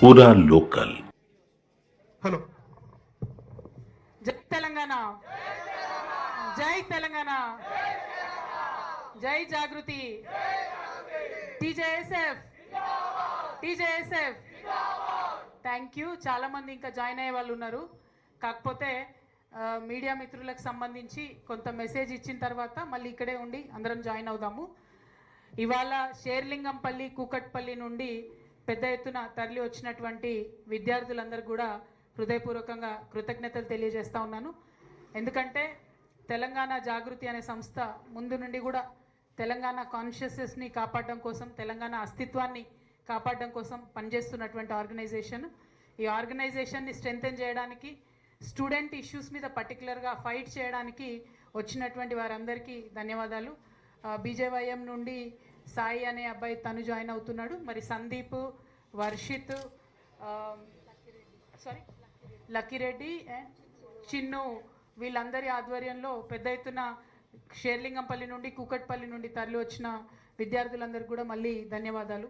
पूरा local. Hello. जय तेलंगाना, जय तेलंगाना, जय जागृति, टीजेएसएफ, टीजेएसएफ। Thank you. చాలామంది ఇంకా జాయిన్ అయ్యే వాళ్ళు ఉన్నారు. కాకపోతే మీడియా మిత్రులకు సంబంధించి కొంత మెసేజ్ ఇచ్చిన తర్వాత మళ్ళీ ఇక్కడే ఉండి అందరం జాయిన్ అవుదాము. ఇవాళ షేర్లింగంపల్లి, కూకట్పల్లి నుండి పెద్ద ఎత్తున తరలి వచ్చినటువంటి విద్యార్థులందరూ కూడా హృదయపూర్వకంగా కృతజ్ఞతలు తెలియజేస్తా ఉన్నాను. ఎందుకంటే తెలంగాణ జాగృతి అనే సంస్థ ముందు నుండి కూడా తెలంగాణ కాన్షియస్నెస్ని కాపాడడం కోసం, తెలంగాణ అస్తిత్వాన్ని కాపాడడం కోసం పనిచేస్తున్నటువంటి ఆర్గనైజేషన్. ఈ ఆర్గనైజేషన్ని స్ట్రెంథెన్ చేయడానికి, స్టూడెంట్ ఇష్యూస్ మీద పర్టికులర్గా ఫైట్ చేయడానికి వచ్చినటువంటి వారందరికీ ధన్యవాదాలు. బీజేవైఎం నుండి సాయి అనే అబ్బాయి తను జాయిన్ అవుతున్నాడు. మరి సందీప్, వర్షిత్, లక్కిరెడ్డి అండ్ చిన్ను వీళ్ళందరి ఆధ్వర్యంలో పెద్ద ఎత్తున షేర్లింగంపల్లి నుండి, కూకట్పల్లి నుండి తరలి వచ్చిన విద్యార్థులందరికీ కూడా మళ్ళీ ధన్యవాదాలు.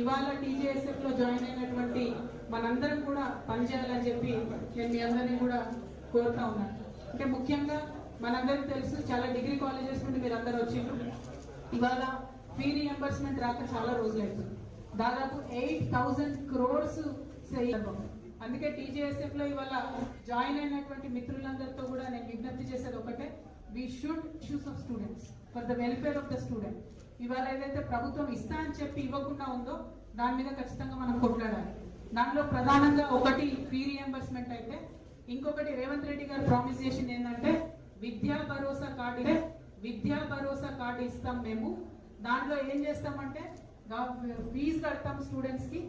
ఇవాళ టీజేఎస్ఎఫ్లో జాయిన్ అయినటువంటి మనందరం కూడా పనిచేయాలని చెప్పి నేను మీ అందరినీ కూడా కోరుతా ఉన్నాను. అంటే ముఖ్యంగా మనందరికీ తెలుసు, చాలా డిగ్రీ కాలేజెస్ నుండి మీరు అందరూ వచ్చిండ్రు. ఇవాళ ఫీ రీఎంబర్స్మెంట్ రాక చాలా రోజులు అవుతుంది. దాదాపు 8,000 crores. అందుకే టీజేఎస్ఎఫ్లో ఇవాళ జాయిన్ అయినటువంటి మిత్రులందరితో కూడా నేను విజ్ఞప్తి చేసేది ఒకటే, we should issues of students for the welfare of the student. ఇవాళ ఏదైతే ప్రభుత్వం ఇస్తా అని చెప్పి ఇవ్వకుండా ఉందో దాని మీద ఖచ్చితంగా మనం కొట్లాడాలి. దానిలో ప్రధానంగా ఒకటి ఫీ రీఎంబర్స్మెంట్ అయితే, ఇంకొకటి రేవంత్ రెడ్డి గారు ప్రామిస్ చేసింది ఏంటంటే విద్యా భరోసా కార్డు ఇస్తాం మేము. దాంట్లో ఏం చేస్తామంటే ఫీజు కడతాం స్టూడెంట్స్ కి,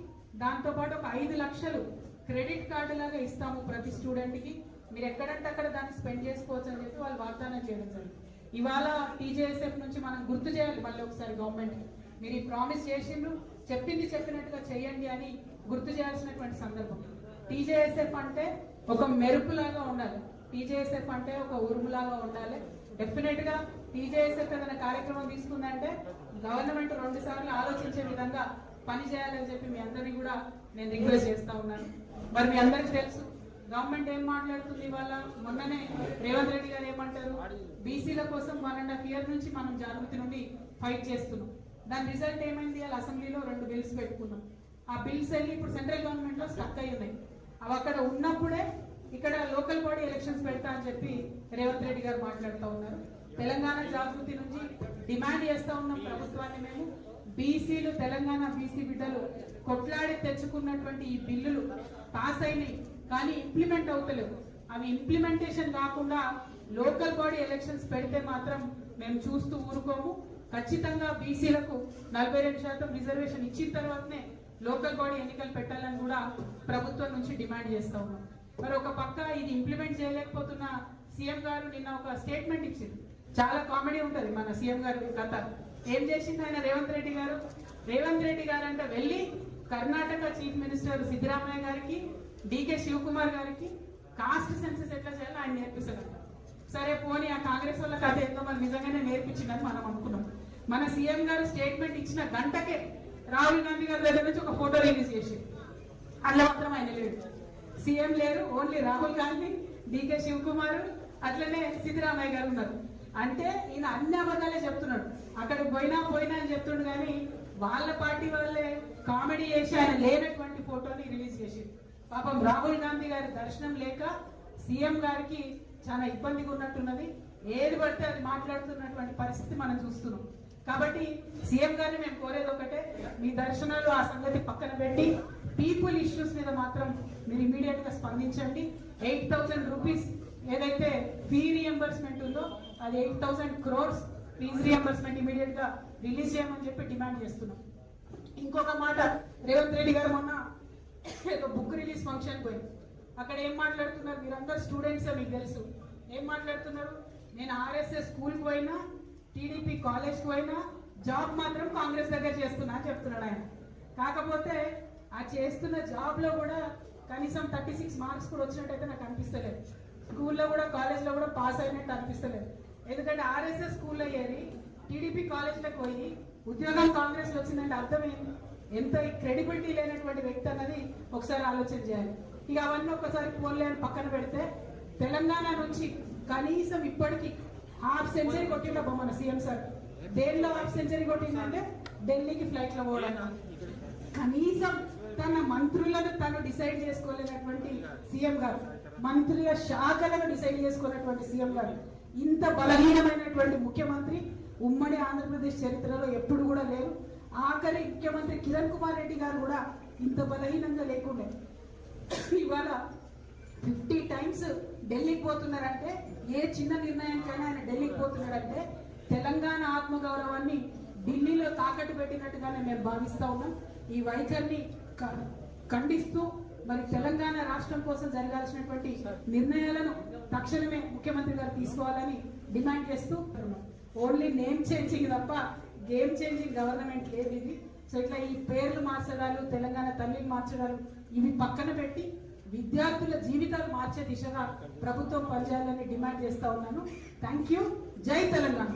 దాంతో పాటు ఒక 5 లక్షలు క్రెడిట్ కార్డు లాగా ఇస్తాము ప్రతి స్టూడెంట్ కి. మీరు ఎక్కడంటే అక్కడ దాన్ని స్పెండ్ చేసుకోవచ్చు అని చెప్పి వాళ్ళు వాగ్దానం చేయడం జరిగింది. ఇవాళ టీజేఎస్ఎఫ్ నుంచి మనం గుర్తు చేయాలి మళ్ళీ ఒకసారి గవర్నమెంట్, మీరు ఈ ప్రామిస్ చేసిండ్రు, చెప్పినట్టుగా చేయండి అని గుర్తు చేయాల్సినటువంటి సందర్భం. టీజేఎస్ఎఫ్ అంటే ఒక మెరుపులాగా ఉండాలి, టీజేఎస్ఎఫ్ అంటే ఒక ఉరుములాగా ఉండాలి. డెఫినెట్ గా టీజేఎస్ఎఫ్ ఏదైనా కార్యక్రమం తీసుకుందంటే గవర్నమెంట్ 2 సార్లు ఆలోచించే విధంగా పని చేయాలని చెప్పి మీ అందరినీ కూడా నేను రిక్వెస్ట్ చేస్తా ఉన్నాను. మరి మీ అందరికీ తెలుసు గవర్నమెంట్ ఏం మాట్లాడుతుంది. ఇవాళ మొన్ననే రేవంత్ రెడ్డి గారు ఏమంటారు, బీసీల కోసం 1.5 year నుంచి మనం జాగృతి నుండి ఫైట్ చేస్తున్నాం. దాని రిజల్ట్ ఏమైంది, వాళ్ళ అసెంబ్లీలో 2 bills పెట్టుకున్నాం. ఆ బిల్స్ వెళ్ళి ఇప్పుడు సెంట్రల్ గవర్నమెంట్ లో స్టక్ అయి ఉన్నాయి. అవి అక్కడ ఉన్నప్పుడే ఇక్కడ లోకల్ బాడీ ఎలక్షన్స్ పెడతా అని చెప్పి రేవంత్ రెడ్డి గారు మాట్లాడుతూ ఉన్నారు. తెలంగాణ జాగృతి నుంచి డిమాండ్ చేస్తా ఉన్నాం ప్రభుత్వాన్ని మేము, బీసీలు, తెలంగాణ బీసీ బిడ్డలు కొట్లాడి తెచ్చుకున్నటువంటి ఈ బిల్లులు పాస్ అయినాయి కానీ ఇంప్లిమెంట్ అవుతలేవు. అవి ఇంప్లిమెంటేషన్ కాకుండా లోకల్ బాడీ ఎలక్షన్స్ పెడితే మాత్రం మేము చూస్తూ ఊరుకోము. ఖచ్చితంగా బీసీలకు 42% రిజర్వేషన్ ఇచ్చిన తర్వాతనే లోకల్ బాడీ ఎన్నికలు పెట్టాలని కూడా ప్రభుత్వం నుంచి డిమాండ్ చేస్తా ఉన్నాం. మరి ఒక పక్క ఇది ఇంప్లిమెంట్ చేయలేకపోతున్న సీఎం గారు నిన్న ఒక స్టేట్మెంట్ ఇచ్చింది. చాలా కామెడీ ఉంటది మన సీఎం గారి కథ. ఏం చేసింది ఆయన రేవంత్ రెడ్డి గారు అంటే వెళ్ళి కర్ణాటక చీఫ్ మినిస్టర్ సిద్ధరామయ్య గారికి, డికే శివకుమార్ గారికి కాస్ట్ సెన్సెస్ ఎట్లా చేయాలో ఆయన నేర్పిస్తారు. సరే పోనీ ఆ కాంగ్రెస్ వాళ్ళ కథ ఏందో మరి నిజంగానే నేర్పించిందని మనం అనుకున్నాం. మన సీఎం గారు స్టేట్మెంట్ ఇచ్చిన గంటకే రాహుల్ గాంధీ గారి దగ్గర నుంచి ఒక ఫోటో రిలీజ్ చేసి, అందులో మాత్రం ఆయన లేడు, సీఎం లేరు, ఓన్లీ రాహుల్ గాంధీ, డికే శివకుమార్, అట్లనే సిద్ధరామయ్య గారు ఉన్నారు. అంటే ఈయన అన్ని అబద్ధాలే చెప్తున్నాడు. అక్కడికి పోయినా అని చెప్తుండు కానీ వాళ్ళ పార్టీ వాళ్ళే కామెడీ చేసి ఆయన లేనటువంటి ఫోటోని రిలీజ్ చేసి, పాపం రాహుల్ గాంధీ గారి దర్శనం లేక సీఎం గారికి చాలా ఇబ్బందిగా ఉన్నట్టున్నది. ఏది పడితే అది మాట్లాడుతున్నటువంటి పరిస్థితి మనం చూస్తున్నాం. కాబట్టి సీఎం గారిని మేము కోరేది ఒకటే, మీ దర్శనాలు ఆ సంగతి పక్కన పెట్టి పీపుల్ ఇష్యూస్ మీద మాత్రం మీరు ఇమీడియట్ గా స్పందించండి. 8,000 rupees ఏదైతే ఫీ రీఎంబర్స్మెంట్ ఉందో అది 8,000 crores ఫీజు రీఎంబర్స్మెంట్ ఇమీడియట్ గా రిలీజ్ చేయమని చెప్పి డిమాండ్ చేస్తున్నాం. ఇంకొక మాట, రేవంత్ రెడ్డి గారు మొన్న బుక్ రిలీజ్ ఫంక్షన్ పోయింది. అక్కడ ఏం మాట్లాడుతున్నారు, మీరందరూ స్టూడెంట్సే, మీకు తెలుసు ఏం మాట్లాడుతున్నారు. నేను ఆర్ఎస్ఎస్ స్కూల్కి పోయినా, టీడీపీ కాలేజ్కి పోయినా, జాబ్ మాత్రం కాంగ్రెస్ దగ్గర చేస్తున్నా అని చెప్తున్నాడు ఆయన. కాకపోతే ఆ చేస్తున్న జాబ్ లో కూడా కనీసం 36 marks కూడా వచ్చినట్టయితే నాకు అనిపిస్తలేదు. స్కూల్లో కూడా కాలేజ్లో కూడా పాస్ అయినట్టు అనిపిస్తలేదు. ఎందుకంటే ఆర్ఎస్ఎస్ స్కూల్లో ఏరి టీడీపీ కాలేజ్లోకి పోయి ఉద్యోగం కాంగ్రెస్లో వచ్చిందంటే అర్థం ఏంటి? ఎంత క్రెడిబిలిటీ లేనటువంటి వ్యక్తి అన్నది ఒకసారి ఆలోచన చేయాలి. ఇక అవన్నీ ఒకసారి పోన్లే అని పక్కన పెడితే తెలంగాణ నుంచి కనీసం ఇప్పటికీ హాఫ్ సెంచరీ కొట్టిండ మన సీఎం సార్. దేనిలో హాఫ్ సెంచరీ కొట్టిందంటే ఢిల్లీకి ఫ్లైట్ లో పోవడం. కనీసం తన మంత్రులను తను డిసైడ్ చేసుకోలేనటువంటి సీఎం గారు, మంత్రుల శాఖలను డిసైడ్ చేసుకున్నటువంటి సీఎం గారు, ఇంత బలహీనమైనటువంటి ముఖ్యమంత్రి ఉమ్మడి ఆంధ్రప్రదేశ్ చరిత్రలో ఎప్పుడు కూడా లేరు. ఆఖరి ముఖ్యమంత్రి కిరణ్ కుమార్ రెడ్డి గారు కూడా ఇంత బలహీనంగా లేకుండే. ఇవాళ 50 times ఢిల్లీకి పోతున్నారంటే, ఏ చిన్న నిర్ణయానికైనా ఆయన ఢిల్లీకి పోతున్నారంటే తెలంగాణ ఆత్మగౌరవాన్ని ఢిల్లీలో తాకట్టు పెట్టినట్టుగానే మేము భావిస్తా ఉన్నాం. ఈ వైఖరిని ఖండిస్తూ మరి తెలంగాణ రాష్ట్రం కోసం జరగాల్సినటువంటి నిర్ణయాలను తక్షణమే ముఖ్యమంత్రి గారు తీసుకోవాలని డిమాండ్ చేస్తూ, ఓన్లీ నేమ్ చేంజింగ్ తప్ప గేమ్ చేంజింగ్ గవర్నమెంట్ లేదు ఇది. సో ఇట్లా ఈ పేర్లు మార్చడాలు, తెలంగాణ తల్లిని మార్చడాలు ఇవి పక్కన పెట్టి విద్యార్థుల జీవితాలు మార్చే దిశగా ప్రభుత్వం పనిచేయాలని డిమాండ్ చేస్తా ఉన్నాను. Thank you. జై తెలంగాణ.